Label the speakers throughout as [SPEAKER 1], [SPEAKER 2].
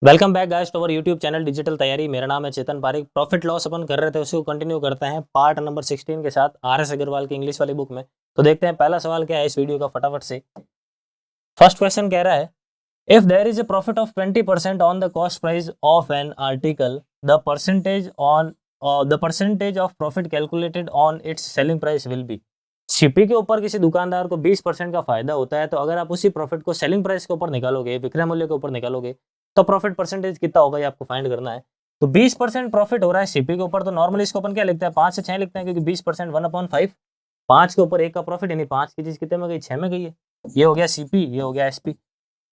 [SPEAKER 1] Welcome back guys to our YouTube channel Digital Taiyari. मेरा नाम है चेतन पारिक। प्रॉफिट लॉस अपन कर रहे थे, उसी को कंटिन्यू करते हैं पार्ट नंबर 16 के साथ आर.एस. अग्रवाल की इंग्लिश वाली बुक में। तो देखते हैं पहला सवाल क्या है इस वीडियो का फटाफट से। फर्स्ट क्वेश्चन कह रहा है, if there is a profit of 20% on the cost price of an article, the percentage of profit calculated on its selling price will be. CP के ऊपर किसी दुकानदार को 20% का फायदा होता है, तो अगर आप उसी प्रॉफिट को सेलिंग प्राइस के ऊपर निकालोगे, विक्रय मूल्य के ऊपर निकालोगे, तो प्रॉफिट परसेंटेज कितना होगा ये आपको फाइंड करना है। तो 20% प्रॉफिट हो रहा है सीपी के ऊपर, तो नॉर्मली इसको अपन क्या लिखते हैं, 5 से 6 लिखते हैं, क्योंकि 20% 1/5, 5 के ऊपर 1 का प्रॉफिट, यानी 5 की चीज कितने में गई, 6 में गई है। ये हो गया सीपी, ये हो गया एसपी।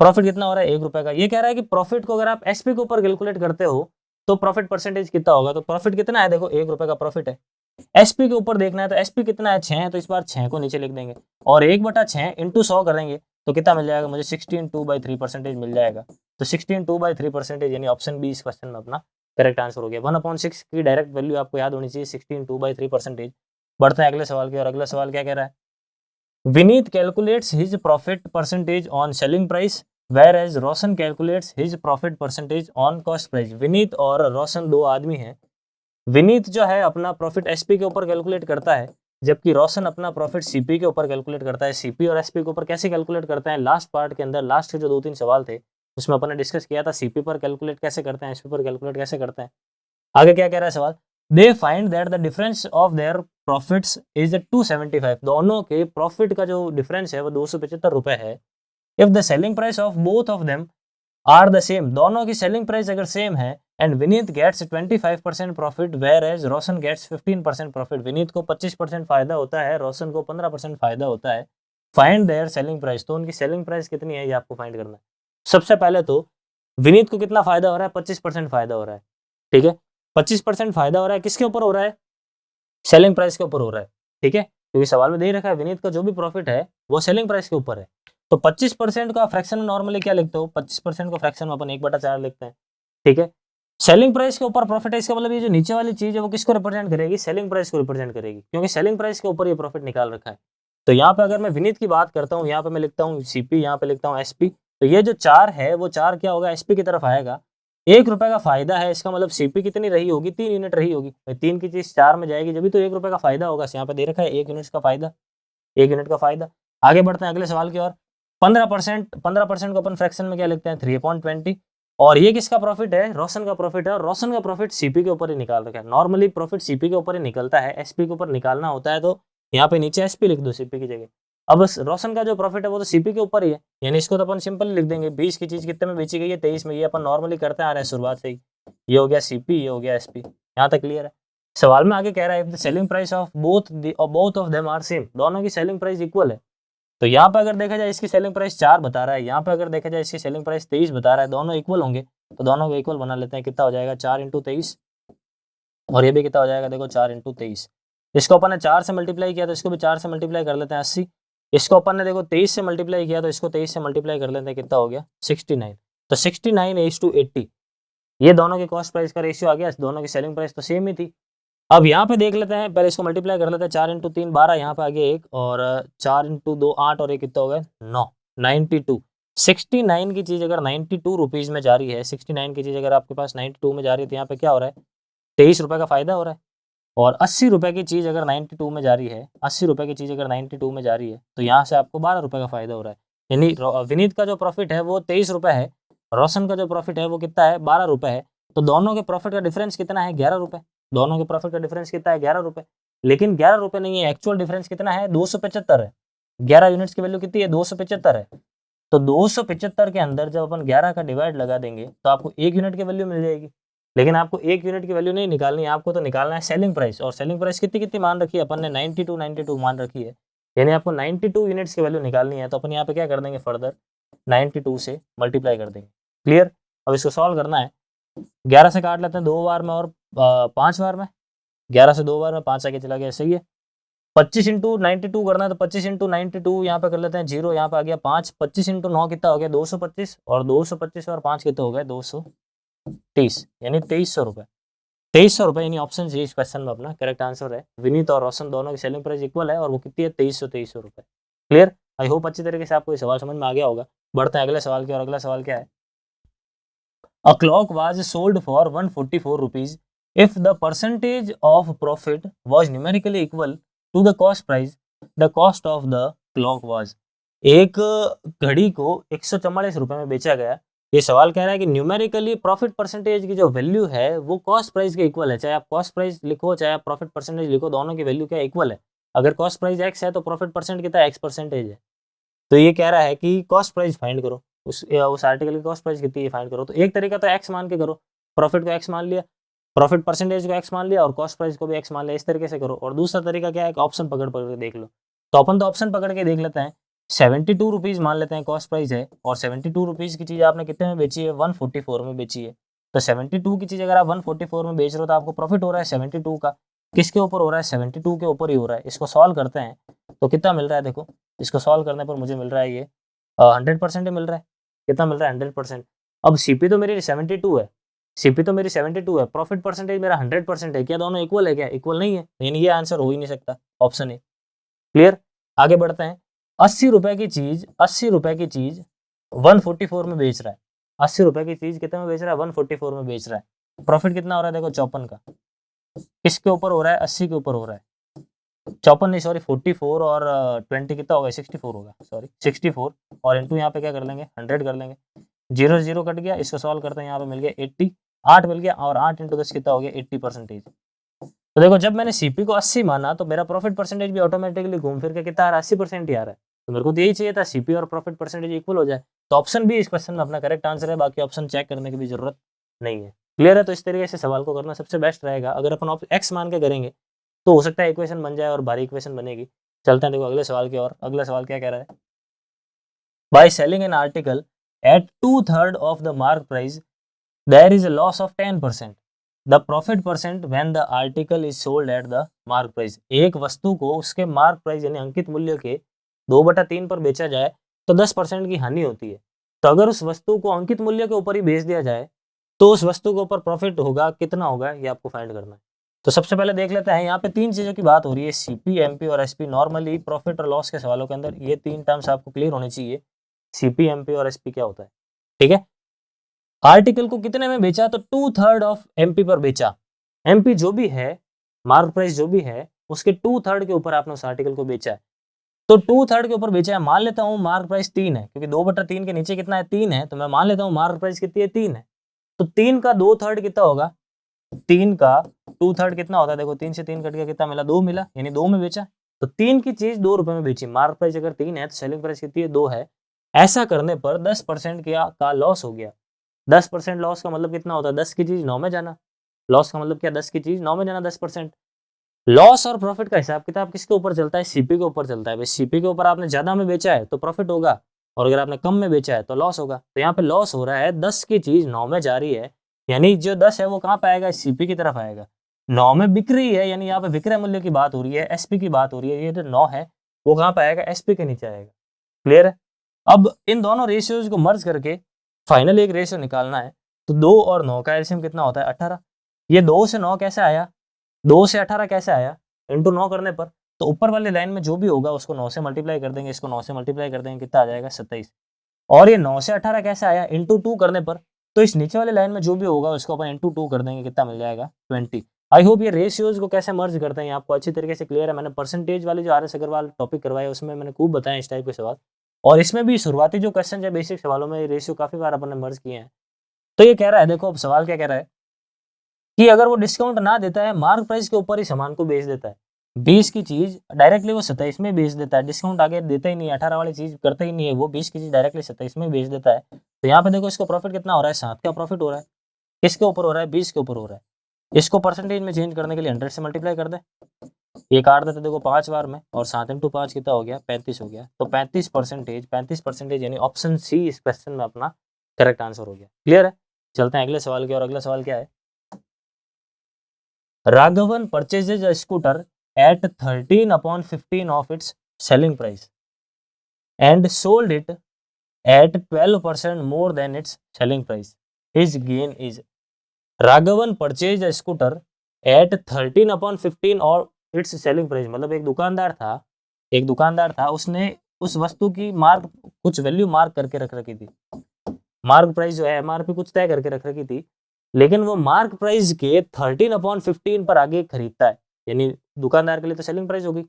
[SPEAKER 1] प्रॉफिट कितना हो रहा है, 1 रुपए का। ये कह रहा है कि प्रॉफिट को अगर आप एसपी के ऊपर कैलकुलेट करते हो तो प्रॉफिट परसेंटेज कितना होगा। तो प्रॉफिट कितना है, देखो 1 रुपए का प्रॉफिट है। एसपी के ऊपर देखना है, तो एसपी कितना है, 6 है, तो इस बार 6 को नीचे लिख देंगे और 1/6 इंटू 100 करेंगे तो कितना मिल जाएगा मुझे, 16/2/3% मिल जाएगा। तो 16/2/3% यानी ऑप्शन बी इस क्वेश्चन में अपना करेक्ट आंसर हो गया। 1/6 की डायरेक्ट वैल्यू आपको याद होनी चाहिए, 16/2/3%। बढ़ते हैं अगले सवाल की, और अगला सवाल क्या कह रहा है, Vineet calculates his profit percentage on selling price whereas Roshan calculates his profit percentage on cost price. Vineet और रोशन दो आदमी हैं। विनीत जो है अपना प्रॉफिट एसपी के ऊपर कैलकुलेट करता है, जबकि रोशन अपना प्रॉफिट सीपी के ऊपर कैलकुलेट करता है। सीपी और एसपी के ऊपर कैसे कैलकुलेट करते हैं, लास्ट पार्ट के अंदर लास्ट के जो 2-3 सवाल थे उसमें अपन ने डिस्कस किया था, सीपी पर कैलकुलेट कैसे करते हैं, एसपी पर कैलकुलेट कैसे करते हैं। आगे क्या कह रहा है सवाल, they find that the difference of their profits is 275। दोनों के प्रॉफिट का जो डिफरेंस है वो 275 रुपए है। If the selling price of both of them are the same, दोनों की सेलिंग प्राइस अगर सेम है, and Vineet gets 25% profit whereas Roshan gets 15% profit. Vineet को 25% फायदा होता है, रोशन को 15% फायदा होता है। फाइंड देयर सेलिंग प्राइस, तो उनकी सेलिंग प्राइस कितनी है ये आपको फाइंड करना है। सबसे पहले तो विनीत को कितना फायदा हो रहा है, 25% फायदा हो रहा है। ठीक है, 25% फायदा हो रहा है, किसके ऊपर हो रहा है, सेलिंग प्राइस के ऊपर हो रहा है। ठीक है, क्योंकि सवाल में दे रखा है विनीत का जो भी प्रॉफिट है वो सेलिंग प्राइस के ऊपर है। तो 25% का फ्रैक्शन में नॉर्मली क्या लिखते हो, 25% का फ्रैक्शन में अपन 1/4 लिखते हैं। ठीक है, सेलिंग प्राइस के ऊपर प्रॉफिट है, इसका मतलब ये जो नीचे वाली चीज है वो किसको रिप्रेजेंट करेगी, सेलिंग प्राइस को रिप्रेजेंट करेगी, क्योंकि सेलिंग प्राइस के ऊपर ये प्रॉफिट निकाल रखा है। तो यहाँ पे अगर मैं विनीत की बात करता हूँ, यहाँ पे मैं लिखता हूँ सीपी, यहाँ पे लिखता हूँ एसपी। तो ये जो 4 है वो 4 क्या होगा, एसपी की तरफ आएगा। 1 रुपए का फायदा है, इसका मतलब सीपी कितनी रही होगी, 3 यूनिट रही होगी। 3 की चीज 4 में जाएगी जब भी तो 1 रुपए का फायदा होगा। यहाँ पे दे रखा है 1 यूनिट का फायदा, 1 यूनिट का फायदा। आगे बढ़ते हैं अगले सवाल की ओर। 15% को अपन फ्रैक्शन में क्या लिखते हैं, 3/20। और ये किसका प्रॉफिट है, रोशन का प्रॉफिट है, और रोशन का प्रॉफिट सीपी के ऊपर ही निकाल रखा है। नॉर्मली प्रॉफिट सीपी के ऊपर ही निकलता है, एसपी के ऊपर निकालना होता है तो यहाँ पे नीचे एसपी लिख दो सीपी की जगह। अब रोशन का जो प्रॉफिट है वो तो सीपी के ऊपर ही है, यानी इसको तो अपन सिंपल लिख देंगे, 20 की चीज कितने में बेची गई है, 23 में। ये अपन नॉर्मली करते आ रहे हैं शुरुआत से ही। ये हो गया सीपी, ये हो गया एसपी, यहाँ तक क्लियर है। सवाल में आगे कह रहा है, if the selling price of both of them are same, दोनों की सेलिंग प्राइस इक्वल है। तो यहाँ पे अगर देखा जाए इसकी सेलिंग प्राइस 4 बता रहा है, यहाँ पे अगर देखा जाए इसकी सेलिंग प्राइस 23 बता रहा है, दोनों इक्वल होंगे तो दोनों को इक्वल बना लेते हैं। कितना हो जाएगा, 4 × 23, और ये भी कितना हो जाएगा, देखो 4 × 23। इसको अपन ने 4 से मल्टीप्लाई किया तो इसको भी 4 से मल्टीप्लाई कर लेते हैं, 80। इसको अपन ने देखो 23 से मल्टीप्लाई किया तो इसको 23 से मल्टीप्लाई कर लेते हैं, कितना हो गया, 69। तो 69:80, ये दोनों के कॉस्ट प्राइस का रेशियो आ गया, दोनों की सेलिंग प्राइस तो सेम ही थी। अब यहाँ पे देख लेते हैं, पहले इसको मल्टीप्लाई कर लेते हैं, 4 × 3 12, यहाँ पे आ गया 1, और 4 × 2 8, और 1 कितना हो गया, 9, 92। 69 की चीज अगर 92 रुपीज में जा रही है, 69 की चीज अगर आपके पास 92 में जा रही है, तो यहाँ पे क्या हो रहा है, 23 रुपए का फायदा हो रहा है। और 80 रुपए की चीज अगर 92 में जा रही है, 80 रुपए की चीज अगर 92 में जा रही है, तो यहाँ से आपको 12 रुपए का फायदा हो रहा है। यानी विनीत का जो प्रॉफिट है वो 23 रुपए है, रोशन का जो प्रॉफिट है वो कितना है, 12 रुपए है। तो दोनों के प्रॉफिट का डिफरेंस कितना है, 11 रुपए। दोनों के प्रॉफिट का डिफरेंस कितना है, 11 रुपए। लेकिन 11 रुपए नहीं है, एक्चुअल डिफरेंस कितना है, 275 है। 11 यूनिट्स की वैल्यू कितनी है, 275 है। तो 275 के अंदर जब अपन 11 का डिवाइड लगा देंगे तो आपको 1 यूनिट की वैल्यू मिल जाएगी। लेकिन आपको 1 यूनिट की वैल्यू नहीं निकालनी है, आपको तो निकालना है सेलिंग प्राइस। और सेलिंग प्राइस कितनी कितनी मान रखी है अपन ने, 92 मान रखी है, यानी आपको 92 यूनिट्स की वैल्यू निकालनी है। तो अपन यहाँ पे क्या कर देंगे, फर्दर 92 से मल्टीप्लाई कर देंगे। क्लियर। अब इसको सॉल्व करना है, 11 से काट लेते हैं 2 बार में और 5 बार में, 11 से 2 बार में 5 आगे चला गया, सही है। 25 × 92 करना है, तो 25 × 92 यहाँ पे कर लेते हैं 0, यहाँ पे आ गया 5। 25 × 9 कितना हो गया, 225, और 225 और 5 कितना हो गया, 230, यानी 2300 रुपए। 2300 रुपए, यानी ऑप्शन जी इस क्वेश्चन में अपना करेक्ट आंसर है। विनीत और रोशन दोनों की सेलिंग प्राइस इक्वल है, और वो कितनी है, 2300 रुपए। क्लियर। आई होप अच्छी तरीके से आपको ये सवाल समझ में आ गया होगा। बढ़ते हैं अगले सवाल की, और अगला सवाल क्या है, A clock was sold for 144 rupees. If the percentage of profit was numerically equal to the cost price, the cost of the clock was. एक घड़ी को 144 रुपए में बेचा गया। ये सवाल कह रहा है कि न्यूमेरिकली प्रॉफिट परसेंटेज की जो वैल्यू है वो कॉस्ट प्राइस के इक्वल है। चाहे आप कॉस्ट प्राइस लिखो चाहे आप प्रॉफिट परसेंटेज लिखो, दोनों की वैल्यू क्या इक्वल है। अगर कॉस्ट प्राइस x है तो प्रॉफिट परसेंट कितना x परसेंटेज है। तो ये कह रहा है कि कॉस्ट प्राइस फाइंड करो, उस आर्टिकल की कॉस्ट प्राइस कितनी है फाइंड करो। तो एक तरीका तो x मान के करो, प्रॉफिट को x मान लिया, प्रॉफिट परसेंटेज को x मान लिया और कॉस्ट प्राइस को भी x मान लिया, इस तरीके से करो। और दूसरा तरीका क्या है, ऑप्शन पकड़ पकड़ के देख लो। तो अपन तो ऑप्शन पकड़ के देख लेते हैं। 72 रुपीज़ मान लेते हैं कॉस्ट प्राइस है, और 72 रुपीज़ की चीज़ आपने कितने में बेची है, 144 में बेची है। तो 72 की चीज़ अगर आप 144 में बेच रहे हो तो आपको प्रॉफिट हो रहा है 72 का। किसके ऊपर हो रहा है, 72 के ऊपर ही हो रहा है। इसको सॉल्व करते हैं तो कितना मिल रहा है, देखो इसको सॉल्व करने पर मुझे मिल रहा है ये 100% ही मिल रहा है। कितना मिल रहा है, 100%। अब सीपी तो मेरी 72 है, सीपी तो मेरी 72 है, प्रॉफिट परसेंटेज मेरा 100% है। क्या दोनों इक्वल है, क्या इक्वल नहीं है, यानी ये आंसर हो ही नहीं सकता, ऑप्शन ए। क्लियर, आगे बढ़ते हैं। 80 रुपए की चीज 144 में बेच रहा है। 80 रुपए की चीज कितने में बेच रहा है, 144 में बेच रहा है। प्रॉफिट कितना हो रहा है, देखो 54 का। किसके ऊपर हो रहा है, 80 के ऊपर हो रहा है। 54 नहीं सॉरी 44 और 20 कितना होगा, 64 होगा, सॉरी 64। और इंटू यहाँ पे क्या कर लेंगे, 100 कर लेंगे। 0 0 कट गया, इसको सॉल्व करते हैं, यहाँ पे मिल गया 80, 8 मिल गया, और 8 इंटू 10 कितना हो गया, 80%। तो देखो जब मैंने सीपी को 80 माना तो मेरा प्रॉफिट परसेंटेज भी ऑटोमेटिकली घूम फिर के कितना आ रहा है, 80% ही आ रहा है। तो मेरे को तो यही चाहिए था, सीपी और प्रॉफिट परसेंटेज इक्वल हो जाए। तो ऑप्शन भी इस क्वेश्चन में अपना करेक्ट आंसर है, बाकी ऑप्शन चेक करने की भी जरूरत नहीं है। क्लियर है, तो इस तरीके से सवाल को करना सबसे बेस्ट रहेगा। अगर अपन एक्स मान के करेंगे तो हो सकता है इक्वेशन बन जाए और भारी इक्वेशन बनेगी। चलते हैं देखो अगले सवाल की ओर। अगला सवाल क्या कह रहा है, by selling an article at 2/3 of the mark price there is a loss of 10%। The profit percent when the article is sold at the mark price. एक वस्तु को उसके मार्क प्राइस यानी अंकित मूल्य के 2/3 पर बेचा जाए तो 10% की हानि होती है। तो अगर उस वस्तु को अंकित मूल्य के ऊपर ही बेच दिया जाए तो उस वस्तु के ऊपर प्रॉफिट होगा, कितना होगा, ये आपको फाइंड करना है। तो सबसे पहले देख लेते हैं, यहाँ पे 3 चीजों की बात हो रही है, सीपी, एमपी और एसपी। नॉर्मली प्रॉफिट और लॉस के सवालों के अंदर ये 3 टर्म्स आपको क्लियर होने चाहिए, सीपी, एमपी और एसपी क्या होता है। ठीक है, आर्टिकल को कितने में बेचा, तो 2/3 ऑफ एमपी पर बेचा। एमपी जो भी है, मार्क प्राइस जो भी है, उसके 2/3 के ऊपर आपने उस आर्टिकल को बेचा है। तो 2/3 के ऊपर बेचा है, मान लेता हूँ मार्क प्राइस 3 है, क्योंकि 2/3 के नीचे कितना है, 3 है, तो मैं मान लेता हूँ मार्क प्राइस कितनी है, 3 है। तो 3 का 2/3 कितना होगा, 3 का 2/3 कितना होता है, देखो 3 से 3 कट गया, कितना मिला, 2 मिला, यानी 2 में बेचा। तो 3 की चीज 2 रुपए में बेची, मार्क प्राइस अगर 3 है तो सेलिंग प्राइस कितनी है, 2 है। ऐसा करने पर 10% का लॉस हो गया। 10% लॉस का मतलब कितना होता है, 10 की चीज 9 में जाना। लॉस का मतलब क्या, 10 की चीज 9 में जाना, 10%। लॉस और प्रॉफिट का हिसाब किताब किसके ऊपर चलता है, सीपी के ऊपर चलता है। भाई सीपी के ऊपर आपने ज्यादा में बेचा है तो प्रॉफिट होगा, और अगर आपने कम में बेचा है तो लॉस होगा। तो यहाँ पे लॉस हो रहा है, 10 की चीज 9 में जा रही है, यानी जो 10 है वो कहाँ पे आएगा, सीपी की तरफ आएगा। 9 में बिक रही है, यानी यहाँ पे विक्रय मूल्य की बात हो रही है, एसपी की बात हो रही है। ये जो 9 है वो कहाँ पे आएगा, एसपी के नीचे आएगा। क्लियर है। अब इन दोनों रेशियोज को मर्ज करके फाइनल एक रेशियो निकालना है। तो 2 और 9 का एलसीएम कितना होता है, 18। ये 2 से 9 कैसे आया, 2 से 18 कैसे आया, इंटू 9 करने पर तो ऊपर वाली लाइन में जो भी होगा उसको 9 से मल्टीप्लाई कर देंगे, इसको 9 से मल्टीप्लाई कर देंगे, कितना आ जाएगा, 27। और ये 9 से 18 कैसे आया, इंटू 2 करने पर तो इस नीचे वाली लाइन में जो भी होगा उसको अपन इंटू 2 कर देंगे, कितना मिल जाएगा, 20। आई होप ये रेशियोज को कैसे मर्ज करते हैं आपको अच्छी तरीके से क्लियर है। मैंने परसेंटेज वाली जो RS अग्रवाल टॉपिक करवाया उसमें मैंने खूब बताया इस टाइप के सवाल, और इसमें भी शुरुआती जो क्वेश्चन है बेसिक सवालों में रेशियो काफी बार अपन ने मर्ज किए हैं। तो ये कह रहा है, देखो अब सवाल क्या कह रहा है कि अगर वो डिस्काउंट ना देता है, मार्क प्राइस के ऊपर ही सामान को बेच देता है, 20 की चीज डायरेक्टली वो 27 में बेच देता है, डिस्काउंट आगे देता ही नहीं है, 18 वाली चीज करता ही नहीं है, वो 20 की चीज डायरेक्टली 27 में बेच देता है। तो यहाँ पे देखो इसको प्रॉफिट कितना हो रहा है, 7 का प्रॉफिट हो रहा है। किसके ऊपर हो रहा है, 20 के ऊपर हो रहा है। इसको परसेंटेज में चेंज करने के लिए 100 से मल्टीप्लाई कर दे, ये काट देते देखो 5 बार में, और 7 इंटू 5 कितना हो गया, 35 हो गया। तो 35% यानी ऑप्शन सी इस क्वेश्चन में अपना करेक्ट आंसर हो गया। क्लियर है, चलते हैं अगले सवाल की। और अगला सवाल क्या है, Raghavan purchases a scooter at 13/15 of its selling price and sold it at 12% more than its selling price. His gain is. Raghavan purchased a scooter at 13/15 और its selling price, मतलब एक दुकानदार था, उसने उस वस्तु की मार्क कुछ वैल्यू मार्क करके रख रखी थी। मार्क प्राइस जो है एमआरपी कुछ तय करके रख रखी थी, लेकिन वो मार्क प्राइस के 13/15 पर आगे खरीदता है, यानी दुकानदार के लिए तो सेलिंग प्राइस होगी।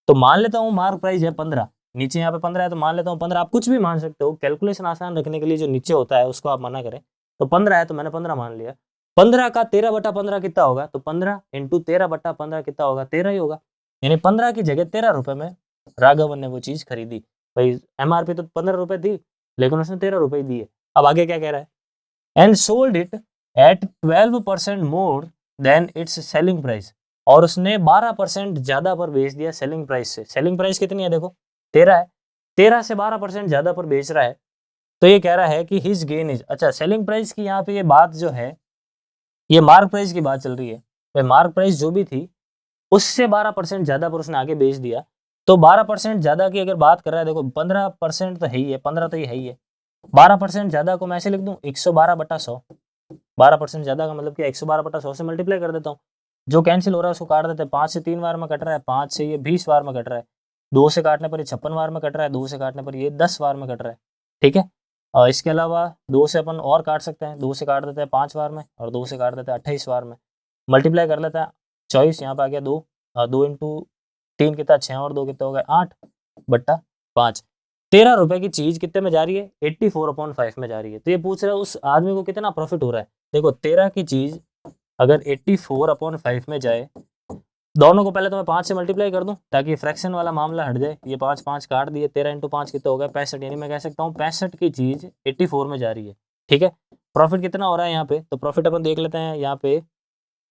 [SPEAKER 1] तो मान लेता हूँ मार्क प्राइस है 15, नीचे यहाँ पे 15 है तो मान लेता हूँ 15, आप कुछ भी मान सकते हो, कैलकुलेशन आसान रखने के लिए जो नीचे होता है उसको आप मना करें। तो 15 है तो मैंने 15 मान लिया। 15 का 13/15 कितना होगा, तो 15 इंटू 13/15 कितना होगा, 13 ही होगा। यानी 15 की जगह 13 रुपए में राघवन ने वो चीज खरीदी। भाई एमआरपी तो 15 रुपए थी, लेकिन उसने 13 रुपए ही दिए। अब आगे क्या कह रहा है, and sold it at 12% more than it's selling price, और उसने 12% ज्यादा पर बेच दिया सेलिंग प्राइस से। सेलिंग प्राइस कितनी है, देखो 13 है, 13 से 12% ज्यादा पर बेच रहा है। तो ये कह रहा है कि हिज गेन इज, अच्छा सेलिंग प्राइस की यहाँ पे ये बात जो है, ये मार्क प्राइस की बात चल रही है। तो मार्क प्राइस जो भी थी उससे 12% ज्यादा पर उसने आगे बेच दिया। तो 12% ज्यादा की अगर बात कर रहा है, देखो 15% तो है ही है, 15 तो ये है ही है, 12% ज्यादा को मैं ऐसे लिख दूं 112/100। 12% ज्यादा का मतलब क्या, 112/100 से मल्टीप्लाई कर देता हूँ। जो कैंसिल हो रहा है उसको काट देते हैं, 5 से 3 बार में कट रहा है, 5 से ये 20 बार में कट रहा है, 2 से काटने पर ये 56 बार में कट रहा है, 2 से काटने पर ये 10 बार में कट रहा है। ठीक है, और इसके अलावा 2 से अपन और काट सकते हैं, 2 से काट देते हैं 5 बार में, और 2 से काट देते हैं 28 बार में। मल्टीप्लाई कर लेते हैं, 24 यहाँ पे आ गया 2, 2 इंटू 3 कितना 6, और 2 कितना हो गया 8/5। 13 रुपए की चीज कितने में जा रही है, 84/5 में जा रही है। तो ये पूछ रहा है उस आदमी को कितना प्रॉफिट हो रहा है। देखो 13 की चीज अगर 84/5 में जाए, दोनों को पहले तो मैं 5 से मल्टीप्लाई कर दूं ताकि फ्रैक्शन वाला मामला हट जाए। ये 5 5 काट दिए, 13 इंटू 5 कितना हो गया 65, यानी मैं कह सकता हूँ 65 की चीज 84 में जा रही है। ठीक है, प्रॉफिट कितना हो रहा है यहाँ पे, तो प्रॉफिट अपन देख लेते हैं। यहाँ पे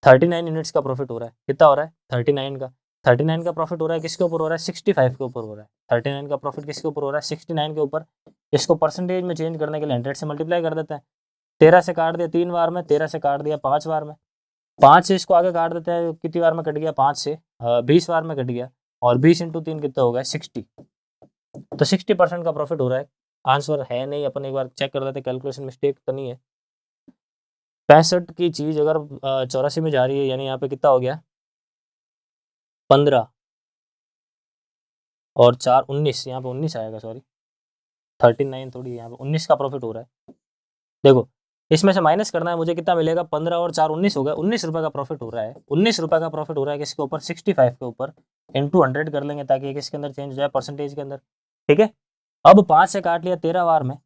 [SPEAKER 1] 39 यूनिट्स का प्रॉफिट हो रहा है। कितना हो रहा है, 39 का। 39 का प्रॉफिट हो रहा है, किसके ऊपर हो रहा है, 65 के ऊपर हो रहा है। 39 का प्रॉफिट किसके ऊपर हो रहा है, 69 के ऊपर। इसको परसेंटेज में चेंज करने के लिए 100 से मल्टीप्लाई कर देते हैं। 13 से काट दिया 3 बार में, 13 से काट दिया 5 बार में, 5 से इसको आगे काट देते हैं, कितनी बार में कट गया, 5 से 20 बार में कट गया, और 20 इंटू 3 कितना हो गया 60। तो 60% का प्रॉफिट हो रहा है। आंसर है नहीं, अपन एक बार चेक कर लेते हैं कैलकुलेशन मिस्टेक तो नहीं है। 65 की चीज अगर 84 में जा रही है, यानी यहाँ पे कितना हो गया 15 और 4 19, यहाँ पे 19 आएगा, सॉरी 39 थोड़ी, यहाँ पे 19 का प्रॉफिट हो रहा है। देखो इसमें से माइनस करना है मुझे, कितना मिलेगा, 15 और 4 19 हो गया, 19 रुपए का प्रॉफिट हो रहा है। 19 रुपए का प्रॉफिट हो रहा है किसके ऊपर, 65 के ऊपर, इंटू 100 कर लेंगे ताकि ये किसके अंदर चेंज हो जाए, परसेंटेज के अंदर। ठीक है, अब 5 से काट लिया 13 बार में,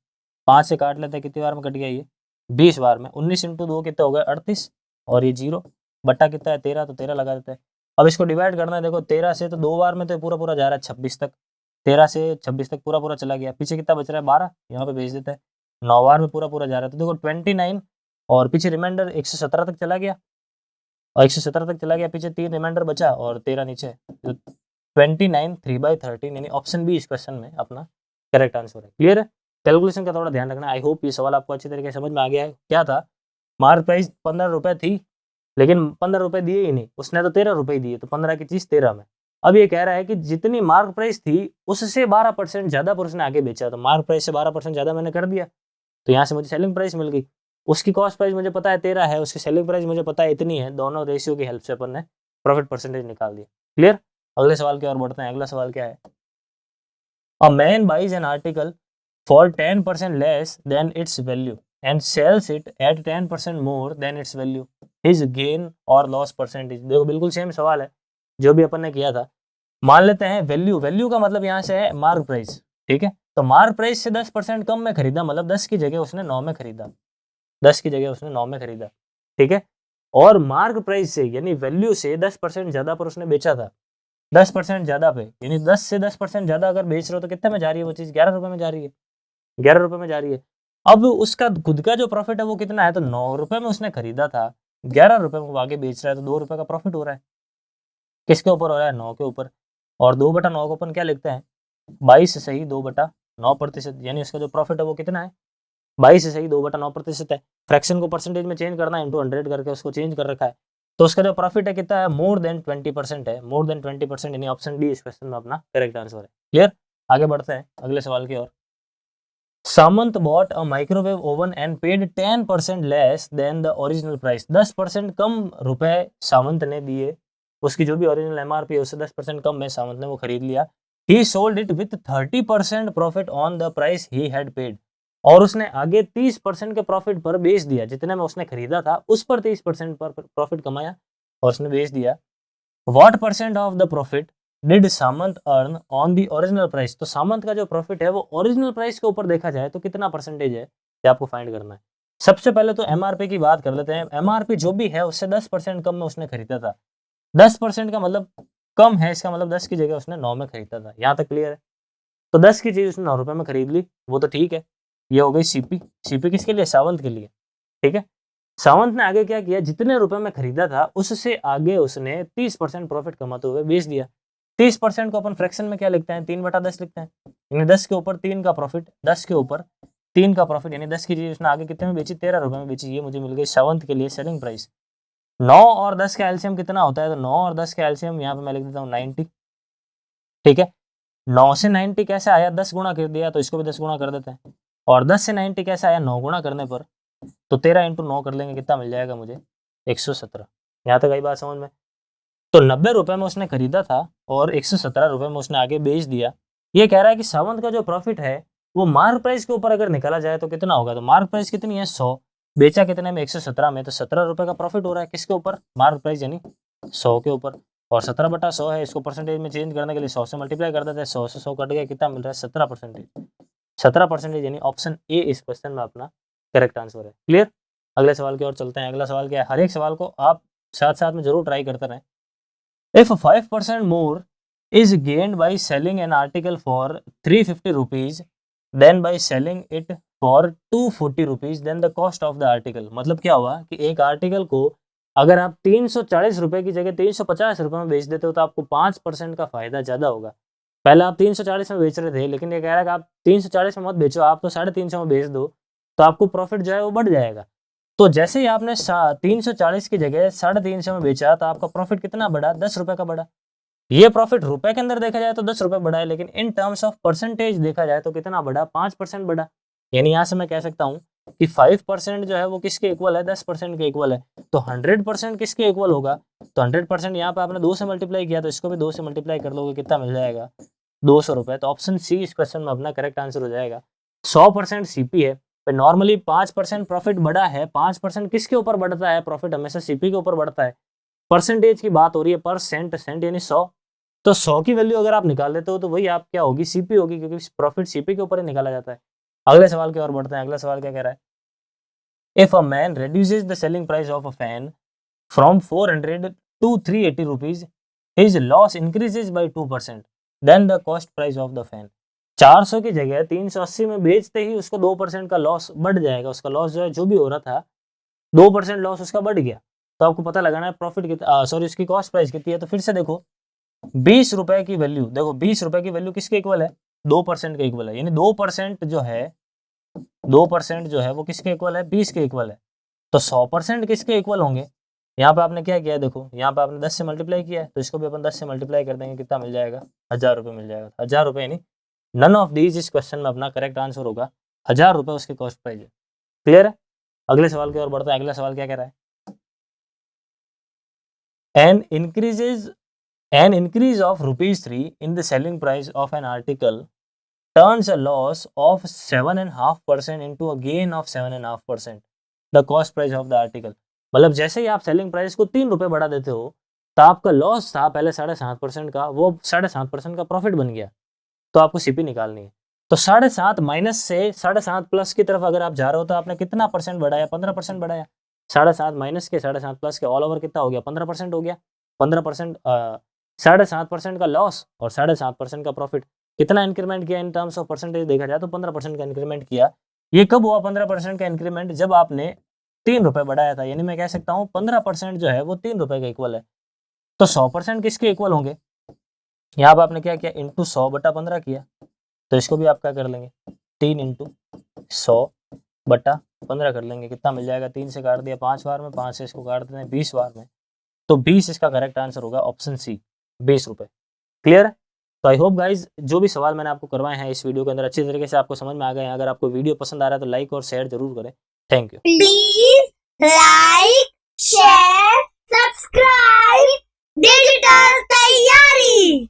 [SPEAKER 1] 5 से काट लेते हैं, कितनी बार में कट गया ये 20 बार में, 19 इंटू 2 कितना हो गया 38, और ये 0 बट्टा कितना है 13, तो 13 लगा देते हैं। अब इसको डिवाइड करना है, देखो 13 से तो 2 बार में तो पूरा पूरा जा रहा है 26 तक, 13 से 26 तक पूरा पूरा चला गया, पीछे कितना बच रहा है 12, यहाँ पे भेज देते हैं। 9 बार में पूरा पूरा जा रहा है, तो देखो 29 और पीछे रिमाइंडर 117 तक चला गया, और 117 तक चला गया, पीछे 3 रिमाइंडर बचा और 13 नीचे, तो 29 3/13, यानी ऑप्शन बी इस क्वेश्चन में अपना करेक्ट आंसर है। क्लियर है, कैलकुलेशन का थोड़ा ध्यान रखना। आई होप ये सवाल आपको अच्छी तरीके से समझ में आ गया है। क्या था, मार्क प्राइस 15 रुपए थी, लेकिन 15 रुपए दिए ही नहीं, उसने तो 13 रुपए ही दिए, तो 15 की चीज 13 में। अब ये कह रहा है कि जितनी मार्क प्राइस थी उससे 12% ज्यादा पर उसने आगे बेचा, तो मार्क प्राइस से 12% ज्यादा मैंने कर दिया, तो यहाँ से मुझे सेलिंग प्राइस मिल गई। उसकी कॉस्ट प्राइस मुझे पता है 13 है, उसकी सेलिंग प्राइस मुझे पता है इतनी है, दोनों रेशियो की हेल्प से अपन ने प्रॉफिट परसेंटेज निकाल दिया। क्लियर, अगले सवाल की ओर बढ़ते हैं। अगला सवाल क्या है, a man buys an article for 10% less than its value and sells it at 10% more than its value, his gain or loss percentage. देखो बिल्कुल सेम सवाल है जो भी अपन ने किया था। मान लेते हैं वैल्यू, वैल्यू का मतलब यहाँ से है मार्क प्राइस। ठीक है, तो मार्क प्राइस से 10% कम में खरीदा, मतलब 10 की जगह उसने 9 में खरीदा, 10 की जगह उसने 9 में खरीदा। ठीक है, और मार्क प्राइस से यानी वैल्यू से 10% ज्यादा पर उसने बेचा था, 10% ज्यादा पे, यानी 10 से 10% ज्यादा अगर बेच रहे हो तो कितने में जा रही है वो चीज, 11 रुपए में जा रही है, 11 रुपए में जा रही है। अब उसका खुद का जो प्रॉफिट है वो कितना है, तो 9 रुपए में उसने खरीदा था, 11 रुपए में वो आगे बेच रहा है, तो 2 रुपए का प्रॉफिट हो रहा है। किसके ऊपर हो रहा है, 9 के ऊपर। और 2/9 को अपन क्या लिखते हैं, 22 सही 2/9%, यानी उसका जो प्रॉफिट है वो कितना है, 22 सही 2/9% है। फ्रैक्शन को परसेंटेज में चेंज करना है, इंटू 100 करके उसको चेंज कर रखा है, तो उसका जो प्रॉफिट है कितना है, मोर देन 20% है, मोर देन 20%, यानी ऑप्शन डी इस क्वेश्चन में अपना करेक्ट आंसर है। क्लियर, आगे बढ़ते हैं अगले सवाल की ओर। Samant bought a microwave oven and paid 10% less than the original price, 10% कम रुपए सामंत ने दिए, उसकी जो भी ओरिजिनल एमआरपी है उससे 10% कम में सामंत ने वो खरीद लिया। ही sold it with 30% profit on the price he had paid, और उसने आगे 30% के प्रॉफिट पर बेच दिया, जितने में उसने खरीदा था उस पर 30% पर प्रॉफिट कमाया और उसने बेच दिया। What percent of the profit did Samant earn on the original price? तो सामंत का जो प्रॉफिट है वो ओरिजिनल प्राइस के ऊपर देखा जाए तो कितना परसेंटेज है, ये आपको फाइंड करना है। सबसे पहले तो एमआरपी की बात कर लेते हैं। एमआरपी जो भी है उससे 10% कम में उसने खरीदा था। 10% का मतलब कम है, इसका मतलब 10 की जगह उसने 9 में खरीदा था। यहाँ तक क्लियर है? तो 10 की चीज उसने 9 रुपए में खरीद ली, वो तो ठीक है। ये हो गई सीपी। सीपी किसके लिए? सावंत के लिए। ठीक है। सावंत ने आगे क्या किया, जितने रुपए में खरीदा था उससे आगे उसने 30% प्रॉफिट कमाते हुए बेच दिया। 30% को अपन फ्रैक्शन में क्या लिखते हैं? 3/10 लिखते हैं। यानी 10 के ऊपर 3 का प्रॉफिट, 10 के ऊपर 3 का प्रॉफिट, यानी 10 की चीज उसने आगे कितने में बेची? 13 रुपए में बेची। ये मुझे मिल गई सावंत के लिए सेलिंग प्राइस। 9 और 10 का एलसीएम कितना होता है? तो 9 और 10 का एलसीएम यहाँ पे मैं लिख देता हूँ 90। ठीक है। 9 से 90 कैसे आया? 10 गुणा कर दिया, तो इसको भी 10 गुणा कर देते हैं। और 10 से 90 कैसे आया? 9 गुणा करने पर। तो 13 इंटू 9 कर लेंगे, कितना मिल जाएगा मुझे? 117। यहाँ तक आई बात समझ में? तो 90 रुपए में उसने खरीदा था और 117 रुपए में उसने आगे बेच दिया। ये कह रहा है कि सावंत का जो प्रॉफिट है वो मार्क प्राइस के ऊपर अगर निकाला जाए तो कितना होगा? तो मार्क प्राइस कितनी है? 100। बेचा कितने में? 117 में। तो 17 रुपए का प्रॉफिट हो रहा है किसके ऊपर? मार्क प्राइस यानी 100 के ऊपर। और 17/100 है, इसको परसेंटेज में चेंज करने के लिए 100 से मल्टीप्लाई कर देते हैं। 100 से 100 कट गया, कितना मिल रहा है? 17%। 17% यानी ऑप्शन ए इस क्वेश्चन में अपना करेक्ट आंसर है। क्लियर? अगले सवाल की ओर चलते हैं। अगला सवाल क्या है? हर एक सवाल को आप साथ साथ में जरूर ट्राई करते रहें। If 5% more is gained by selling an article for 350 rupees then by selling it for 240 rupees then the cost of the article। मतलब क्या हुआ कि एक आर्टिकल को अगर आप 340 रुपए की जगह 350 रुपए में बेच देते हो तो आपको 5% का फायदा ज्यादा होगा। पहले आप 340 में बेच रहे थे, लेकिन ये कह रहा है कि आप 340 में मत बेचो, आप तो 350 में बेच दो, तो आपको प्रॉफिट जो है वो बढ़ जाएगा। तो जैसे ही आपने 340 की जगह 350 में बेचा तो आपका प्रॉफिट कितना बढ़ा? 10 रुपए का बढ़ा। ये प्रॉफिट रुपए के अंदर देखा जाए तो 10 रुपए बढ़ा है, लेकिन इन टर्म्स ऑफ परसेंटेज देखा जाए तो कितना बढ़ा? 5% बढ़ा। यानी यहां से मैं कह सकता हूं कि 5% जो है वो किसके इक्वल है? 10% के इक्वल है। तो 100% किसके इक्वल होगा? तो 100% यहाँ पे आपने 2 से मल्टीप्लाई किया, तो इसको भी 2 से मल्टीप्लाई कर लोगे, कितना मिल जाएगा? 200 रुपए। तो ऑप्शन सी इस क्वेश्चन में अपना करेक्ट आंसर हो जाएगा। 100% सीपी है, नॉर्मली 5% प्रॉफिट बढ़ा है। 5% किसके ऊपर बढ़ता है? प्रॉफिट हमेशा सीपी के ऊपर बढ़ता है। परसेंटेज की बात हो रही है, परसेंट, सेंट यानी 100। तो 100 की वैल्यू अगर आप निकाल लेते हो तो वही आप क्या होगी? सीपी होगी, क्योंकि प्रॉफिट सीपी के ऊपर ही निकाला जाता है। अगले सवाल की ओर बढ़ते हैं। अगला सवाल क्या कह रहा है? If a man reduces the selling price of a fan from 400 to 380 rupees, his loss increases by 2%, then the cost price of the fan। 400 की जगह 380 में बेचते ही उसको 2% का लॉस बढ़ जाएगा। उसका लॉस जो है, जो भी हो रहा था 2% लॉस उसका बढ़ गया। तो आपको पता लगाना है प्रॉफिट कितना, सॉरी उसकी कॉस्ट प्राइस कितनी है। तो फिर से देखो 20 रुपए की वैल्यू, देखो 20 रुपए की वैल्यू किसके इक्वल है? 2% के इक्वल है। यानी 2% जो है, 2% जो है वो किसके इक्वल है? 20 के इक्वल है। तो 100% किसके इक्वल होंगे? यहाँ पे आपने क्या किया है? देखो यहाँ पे आपने 10 से मल्टीप्लाई किया है, तो इसको भी अपन 10 से मल्टीप्लाई कर देंगे, कितना मिल जाएगा? 1000 रुपये मिल जाएगा। 1000 रुपये यानी नन ऑफ दीज इस क्वेश्चन में अपना करेक्ट आंसर होगा। 1000 रुपये उसकी कॉस्ट प्राइस है। क्लियर है? अगले सवाल की ओर बढ़ते हैं। अगला सवाल क्या कह रहा है? An increase of ₹3 in the selling price of an article turns a loss of 7.5% into a gain of 7.5%, the cost price of the article। मतलब जैसे ही आप सेलिंग प्राइस को 3 रुपए बढ़ा देते हो तो आपका लॉस था पहले 7.5% का, वो 7.5% का प्रॉफिट बन गया। तो आपको सीपी निकालनी है। तो 7.5 माइनस से 7.5 प्लस की तरफ अगर आप जा रहे हो तो आपने कितना परसेंट बढ़ाया? 15% बढ़ाया। 7.5 माइनस के 7.5 प्लस के ऑल ओवर कितना हो गया? 15% हो गया। 15%, 7.5% का लॉस और 7.5% का प्रॉफिट, कितना इंक्रीमेंट किया इन टर्म्स ऑफ परसेंटेज देखा जाए तो 15% का इंक्रीमेंट किया। ये कब हुआ 15% का इंक्रीमेंट? जब आपने 3 रुपए बढ़ाया था। यानी मैं कह सकता हूँ 15% जो है वो 3 रुपए का इक्वल है। तो 100% किसके इक्वल होंगे? यहाँ पर आपने क्या किया? इंटू 100/15 किया। तो इसको भी आप क्या कर लेंगे? 3 इंटू 100/15 कर लेंगे, कितना मिल जाएगा? 3 से काट दिया 5 बार में, 5 से इसको काट देते हैं 20 बार में। तो 20 इसका करेक्ट आंसर होगा, ऑप्शन सी, 20 रुपए। क्लियर है? तो आई होप गाइज जो भी सवाल मैंने आपको करवाए हैं इस वीडियो के अंदर अच्छी तरीके से आपको समझ में आ गए हैं। अगर आपको वीडियो पसंद आ रहा है तो लाइक और शेयर जरूर करें। Thank you.
[SPEAKER 2] Please like, share, subscribe digital तैयारी।